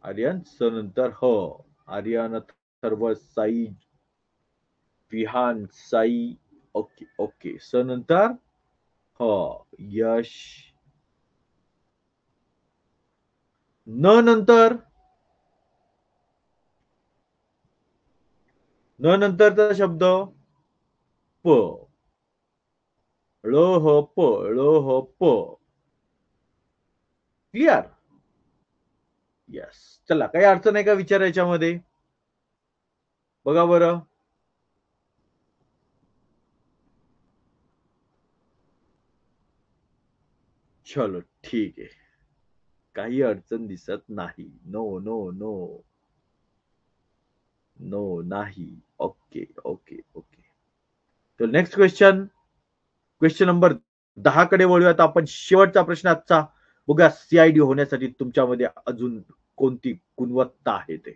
आर्यन. स नंतर ह. Aryan, Atharva, Sai, Vihaan, Sai, okay okay. स नंतर हो यश. न नंतर न नंतरचा शब्द प. ळ ह प ळ ह प. क्लिअर. यस. चला काही अडचण आहे का विचारायच्यामध्ये? बघा बरं. चलो ठीक आहे. काही अडचण दिसत नाही. नो नो नो नो नाही. Okay okay okay. तर नेक्स्ट क्वेश्चन नंबर 10 कडे वळूयात आपण. शेवटचा प्रश्न आजचा. बघा सीआयडी होण्यासाठी तुमच्यामध्ये अजून कोणती गुणवत्ता आहे ते.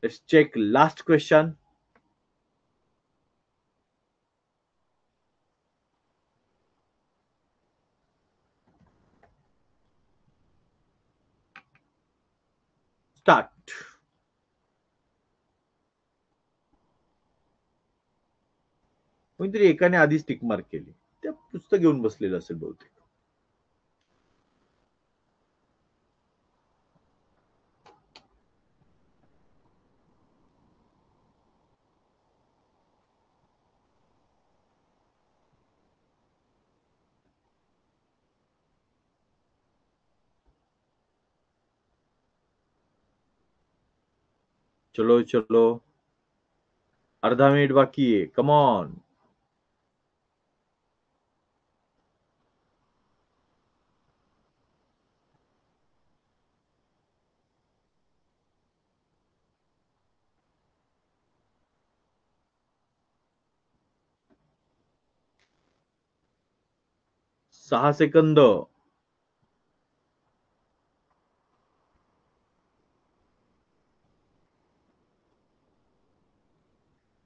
Let's check last question. Start. कोणीतरी एकाने आधीच टिक मार्क केली. त्या पुस्तक घेऊन बसलेलं असेल बहुतेक. चलो चलो. अर्धा मिनिट बाकी आहे. Come on. सहा सेकंद.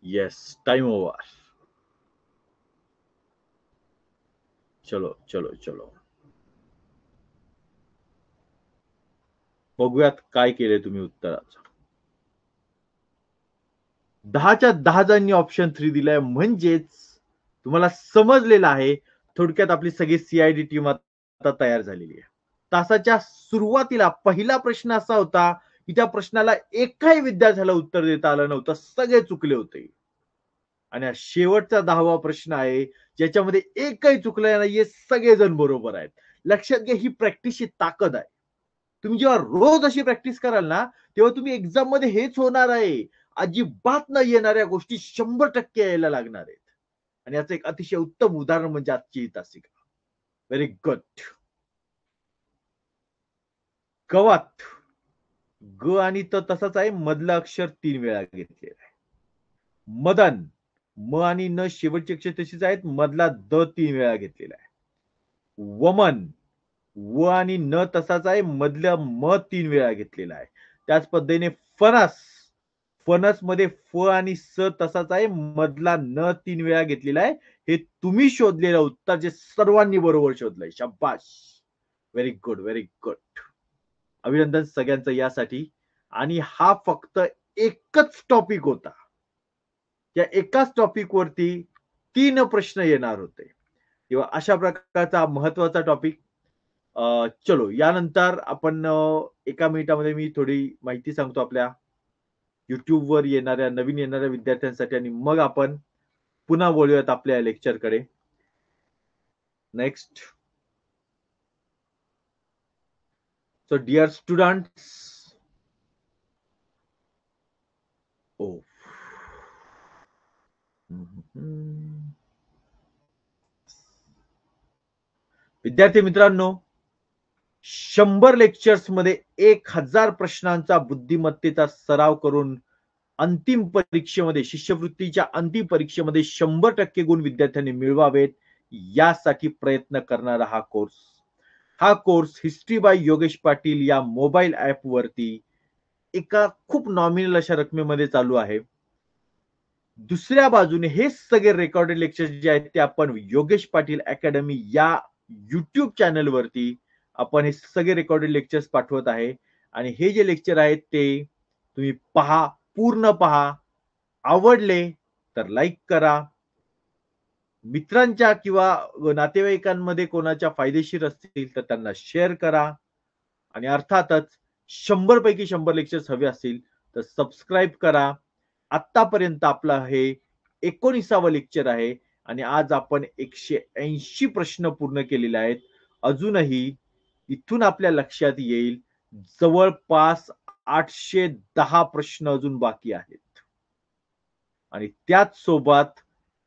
येस. Time over. चलो चलो चलो. बघूयात काय केलंय तुम्ही उत्तराचं. 10च्या 10 जणांनी ऑप्शन 3 दिलाय. म्हणजेच तुम्हाला समजलेलं आहे. थोडक्यात आपली सगळी सीआयडी टीम आता तयार झालेली आहे. तासाच्या सुरुवातीला पहिला प्रश्न असा होता की त्या प्रश्नाला एकाही विद्यार्थ्याला उत्तर देता आलं नव्हतं. सगळे चुकले होते. आणि शेवटचा 10वा प्रश्न आहे ज्याच्यामध्ये एकही चुकलं नाहीये. सगळेजण बरोबर आहेत. लक्षात घ्या ही प्रॅक्टिसची ताकद आहे. तुम्ही जेव्हा रोज अशी प्रॅक्टिस कराल ना तेव्हा तुम्ही एक्झाम मध्ये हेच होणार आहे. अजिबात न येणाऱ्या गोष्टी 100% यायला लागणार आहेत. आणि याचं एक अतिशय उत्तम उदाहरण म्हणजे आजची ही तासिका. Very good. गवात. ग आणि त तसाच आहे. मधलं अक्षर 3 वेळा घेतलेलं आहे. मदन. म आणि न शेवटची अक्षर तशीच आहेत. मधला द 3 वेळा घेतलेला आहे. वमन. व आणि न तसाच आहे. मधलं म 3 वेळा घेतलेला आहे. त्याच पद्धतीने फणस. फणस मध्ये फ आणि स तसाच आहे. मधला न 3 वेळा घेतलेला आहे. हे तुम्ही शोधलेलं उत्तर जे सर्वांनी बरोबर शोधलंय. शाबास. Very good very good. अभिनंदन सगळ्यांचं यासाठी. आणि हा फक्त एकच टॉपिक होता. या एकाच टॉपिक वरती 3 प्रश्न येणार होते. तेव्हा अशा प्रकारचा महत्वाचा टॉपिक. चलो यानंतर आपण एका मिनिटामध्ये मी थोडी माहिती सांगतो आपल्या युट्यूबवर येणाऱ्या नवीन येणाऱ्या विद्यार्थ्यांसाठी आणि मग आपण पुन्हा वळूयात आपल्या लेक्चरकडे. नेक्स्ट. So dear students. ओ. विद्यार्थी मित्रांनो 100 लेक्चर्स मध्ये 1000 प्रश्नांचा बुद्धिमत्तेचा सराव करून अंतिम परीक्षेमध्ये शिष्यवृत्तीच्या अंतिम परीक्षेमध्ये 100% गुण विद्यार्थ्यांनी मिळवावेत यासाठी प्रयत्न करणारा हा course history by Yogesh Patil या मोबाईल ऍप वरती एका खूप नॉमिनल अशा रकमेमध्ये चालू आहे. दुसऱ्या बाजूने हे सगळे रेकॉर्डेड लेक्चर्स जे आहेत ते आपण योगेश पाटील अकॅडमी या युट्यूब चॅनल वरती आपण हे सगळे रेकॉर्डेड लेक्चर्स पाठवत आहे. आणि हे जे लेक्चर आहेत ते तुम्ही पहा, पूर्ण पहा. आवडले तर लाईक करा. मित्रांच्या किंवा नातेवाईकांमध्ये कोणाच्या फायदेशीर असतील तर त्यांना शेअर करा. आणि अर्थातच 100 पैकी 100 लेक्चर्स हवे असतील तर सबस्क्राईब करा. आतापर्यंत आपला हे 19वा लेक्चर आहे आणि आज आपण 180 प्रश्न पूर्ण केलेले आहेत. अजूनही इथून आपल्या लक्षात येईल जवळपास 810 प्रश्न अजून बाकी आहेत. आणि त्याच सोबत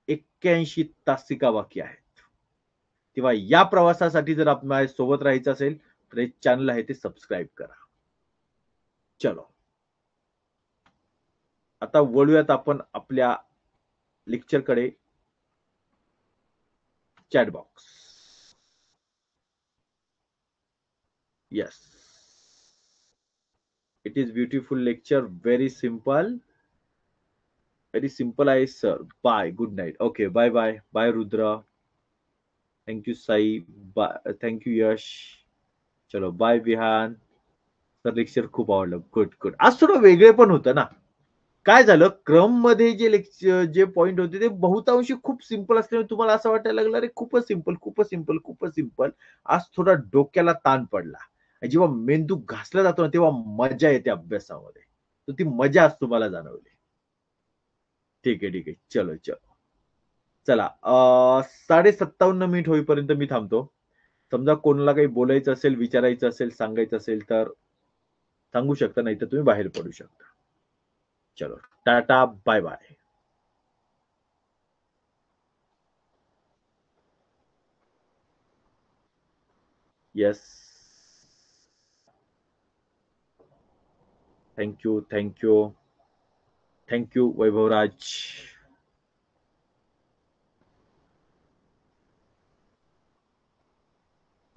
81 तासिका बाकी आहेत. तेव्हा या प्रवासासाठी जर आपल्याला सोबत राहायचं असेल तर हे चॅनल आहे ते सबस्क्राईब करा. चलो आता वळूयात आपण आपल्या लेक्चरकडे. Chat box. Yes, it is beautiful lecture. Very simple आहे sir. Bye, good night. Okay, bye bye. Bye Rudra. Thank you Sai. Bye, thank you Yash. चलो बाय विहान. सर लेक्चर खूप आवडलं. Good good. आज थोडं वेगळे पण होतं ना. काय झालं, क्रम मध्ये जे लेक्चर जे पॉइंट होते ते बहुतांशी खूप सिंपल असल्यामुळे तुम्हाला असं वाटायला लागलं अरे खूपच सिंपल. आज थोडा डोक्याला ताण पडला. जेव्हा मेंदू घासला जातो ना तेव्हा मजा येते अभ्यासामध्ये. तर ती मजा आज तुम्हाला जाणवली. ठीक आहे. चलो. चला 57.5 होईपर्यंत मी थांबतो. समजा कोणाला काही बोलायचं असेल, विचारायचं असेल, सांगायचं असेल तर सांगू शकता, नाही तर तुम्ही बाहेर पडू शकता. चलो टाटा, bye bye. Yes, thank you Vaibhavraj.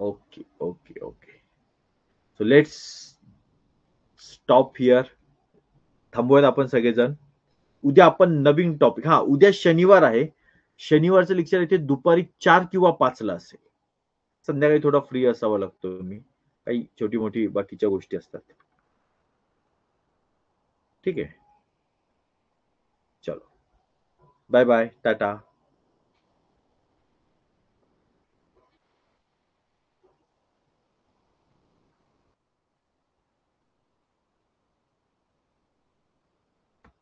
Okay. So let's stop here. थांबूयात आपण सगळेजण. उद्या आपण नवीन टॉपिक. उद्या शनिवार आहे. शनिवारचं लेक्चर इथे दुपारी 4 किंवा 5 ला असेल. संध्याकाळी थोडा फ्री असावा लागतो मी. काही छोटी मोठी बाकीच्या गोष्टी असतात. ठीक आहे. चलो बाय बाय, टाटा.